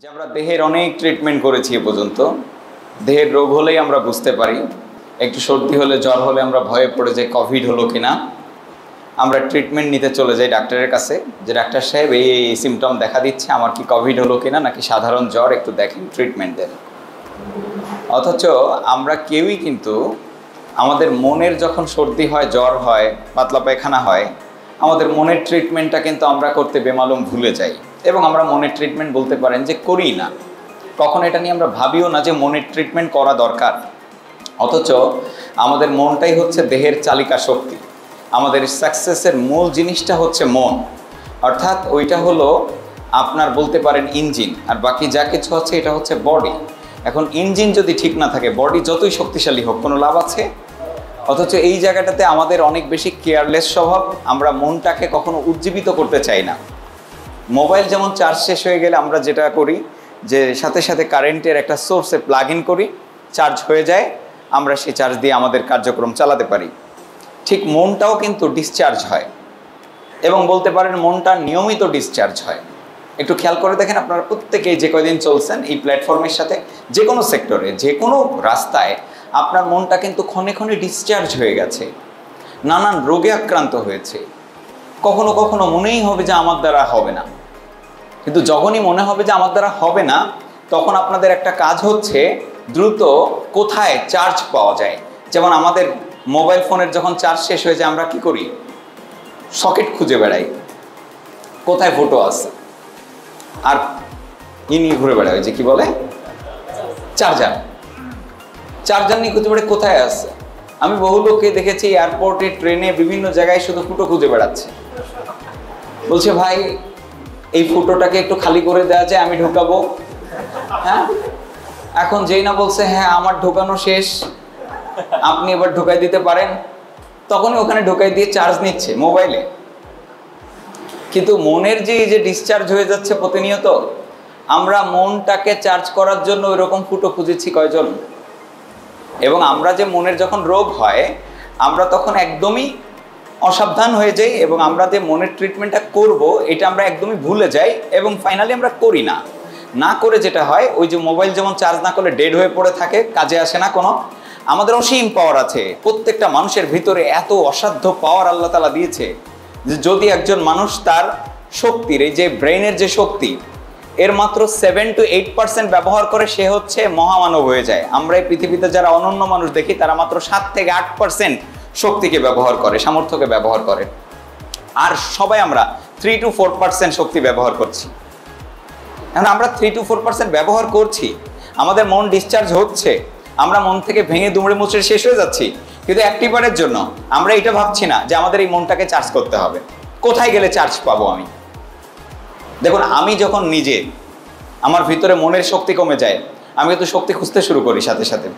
যে আমরা দেহের অনেক ট্রিটমেন্ট করেছি এ পর্যন্ত। দেহের রোগ হলেই আমরা বুঝতে পারি, একটু সর্দি হলে জ্বর হলে আমরা ভয়ে পড়ে যাই কোভিড হলো কিনা। আমরা ট্রিটমেন্ট নিতে চলে যাই ডাক্তারের কাছে, যে ডাক্তার সাহেব এই সিমটম দেখা দিচ্ছে, আমার কি কোভিড হলো কিনা নাকি সাধারণ জ্বর, একটু দেখেন, ট্রিটমেন্ট দেন। অথচ আমরা কেউই কিন্তু আমাদের মনের যখন সর্দি হয়, জ্বর হয়, পাতলা পায়খানা হয়, আমাদের মনের ট্রিটমেন্টটা কিন্তু আমরা করতে বেমালুম ভুলে যাই, এবং আমরা মনের ট্রিটমেন্ট বলতে পারেন যে করি না। কখন এটা নিয়ে আমরা ভাবিও না যে মনের ট্রিটমেন্ট করা দরকার। অথচ আমাদের মনটাই হচ্ছে দেহের চালিকা শক্তি। আমাদের সাকসেসের মূল জিনিসটা হচ্ছে মন, অর্থাৎ ওইটা হলো আপনার বলতে পারেন ইঞ্জিন, আর বাকি যা কিছু আছে এটা হচ্ছে বডি। এখন ইঞ্জিন যদি ঠিক না থাকে, বডি যতই শক্তিশালী হোক, কোনো লাভ আছে? অথচ এই জায়গাটাতে আমাদের অনেক বেশি কেয়ারলেস স্বভাব। আমরা মনটাকে কখনো উজ্জীবিত করতে চাই না। মোবাইল যেমন চার্জ শেষ হয়ে গেলে আমরা যেটা করি, যে সাথে সাথে কারেন্টের একটা সোর্সে প্লাগ ইন করি, চার্জ হয়ে যায়, আমরা সেই চার্জ দিয়ে আমাদের কার্যক্রম চালাতে পারি। ঠিক মনটাও কিন্তু ডিসচার্জ হয়, এবং বলতে পারেন মনটা নিয়মিত ডিসচার্জ হয়। একটু খেয়াল করে দেখেন, আপনারা প্রত্যেকেই যে কয়দিন চলছেন এই প্ল্যাটফর্মের সাথে, যে কোনো সেক্টরে, যে কোনো রাস্তায়, আপনার মনটা কিন্তু ক্ষণে ক্ষণে ডিসচার্জ হয়ে গেছে, নানান রোগে আক্রান্ত হয়েছে। কখনো কখনো মনেই হবে যে আমার দ্বারা হবে না, কিন্তু যখনই মনে হবে যে আমার দ্বারা হবে না, তখন আপনাদের একটা কাজ হচ্ছে দ্রুত কোথায় চার্জ পাওয়া যায়। যেমন আমাদের মোবাইল ফোনের যখন চার্জ শেষ হয়ে যায়, আমরা কি করি? সকেট খুঁজে বেড়াই, কোথায় ফটো আছে, আর নিয়ে ঘুরে বেড়াই, যে কি বলে চার্জার। চার্জার নিয়ে খুঁজে বেড়াই কোথায় আছে। আমি বহু লোককে দেখেছি এয়ারপোর্টে, ট্রেনে, বিভিন্ন জায়গায় শুধু ফুটো খুঁজে বেড়াচ্ছে। বলছে ভাই এই ফুটোটাকে একটু খালি করে দেওয়া যায়, আমি ঢোকাবো। হ্যাঁ, এখন যেই না বলছে হ্যাঁ আমার ঢোকানো শেষ, আপনি এবার ঢোকাই দিতে পারেন, তখনই ওখানে ঢোকাই দিয়ে চার্জ নিচ্ছে মোবাইলে। কিন্তু মনের যে এই যে ডিসচার্জ হয়ে যাচ্ছে প্রতিনিয়ত, আমরা মনটাকে চার্জ করার জন্য ওইরকম ফুটো খুঁজেছি কয়জন? এবং আমরা যে মনের যখন রোগ হয়, আমরা তখন একদমই অসাবধান হয়ে যাই, এবং আমরা যে মনের ট্রিটমেন্টটা করব এটা আমরা একদমই ভুলে যাই, এবং ফাইনালি আমরা করি না। না করে যেটা হয়, ওই যে মোবাইল যেমন চার্জ না করলে ডেড হয়ে পড়ে থাকে, কাজে আসে না কোনো। আমাদের অসীম পাওয়ার আছে, প্রত্যেকটা মানুষের ভিতরে এত অসাধ্য পাওয়ার আল্লাহ তাআলা দিয়েছে, যে যদি একজন মানুষ তার শক্তির, এই যে ব্রেইনের যে শক্তি, এর মাত্র 7 to 8% ব্যবহার করে, সে হচ্ছে মহামানব হয়ে যায়। আমরা এই পৃথিবীতে যারা অনন্য মানুষ দেখি, তারা মাত্র 7 থেকে 8% শক্তিকে ব্যবহার করে, সামর্থ্যকে ব্যবহার করে। আর সবাই আমরা 3 to 4% শক্তি ব্যবহার করছি। এখন আমরা 3 to 4% ব্যবহার করছি, আমাদের মন ডিসচার্জ হচ্ছে, আমরা মন থেকে ভেঙে দুমড়ে মুচড়ে শেষ হয়ে যাচ্ছি, কিন্তু একটিবারের জন্য আমরা এটা ভাবছি না যে আমাদের এই মনটাকে চার্জ করতে হবে। কোথায় গেলে চার্জ পাবো আমি? দেখুন, আমি যখন নিজে আমার ভিতরে মনের শক্তি কমে যায়, আমি কিন্তু শক্তি খুঁজতে শুরু করি সাথে সাথে।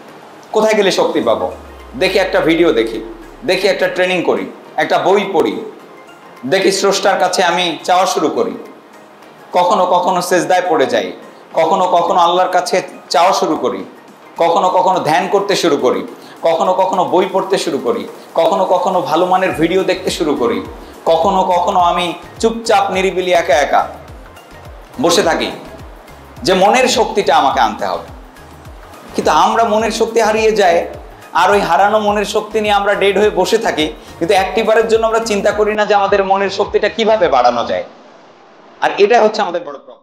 কোথায় গেলে শক্তি পাবো? দেখি একটা ভিডিও, দেখি একটা ট্রেনিং করি, একটা বই পড়ি, দেখি স্রষ্টার কাছে আমি চাওয়া শুরু করি। কখনো কখনো সেজদায় পড়ে যাই, কখনো কখনো আল্লাহর কাছে চাওয়া শুরু করি, কখনো কখনো ধ্যান করতে শুরু করি, কখনো কখনো বই পড়তে শুরু করি, কখনো কখনো ভালো মানের ভিডিও দেখতে শুরু করি, কখনো কখনো আমি চুপচাপ নিরিবিলি একা একা বসে থাকি, যে মনের শক্তিটা আমাকে আনতে হবে। কিন্তু আমরা মনের শক্তি হারিয়ে যায়, আর ওই হারানো মনের শক্তি নিয়ে আমরা ডেড হয়ে বসে থাকি, কিন্তু একটিবারের জন্য আমরা চিন্তা করি না যে আমাদের মনের শক্তিটা কিভাবে বাড়ানো যায়। আর এটা হচ্ছে আমাদের বড় প্রবলেম।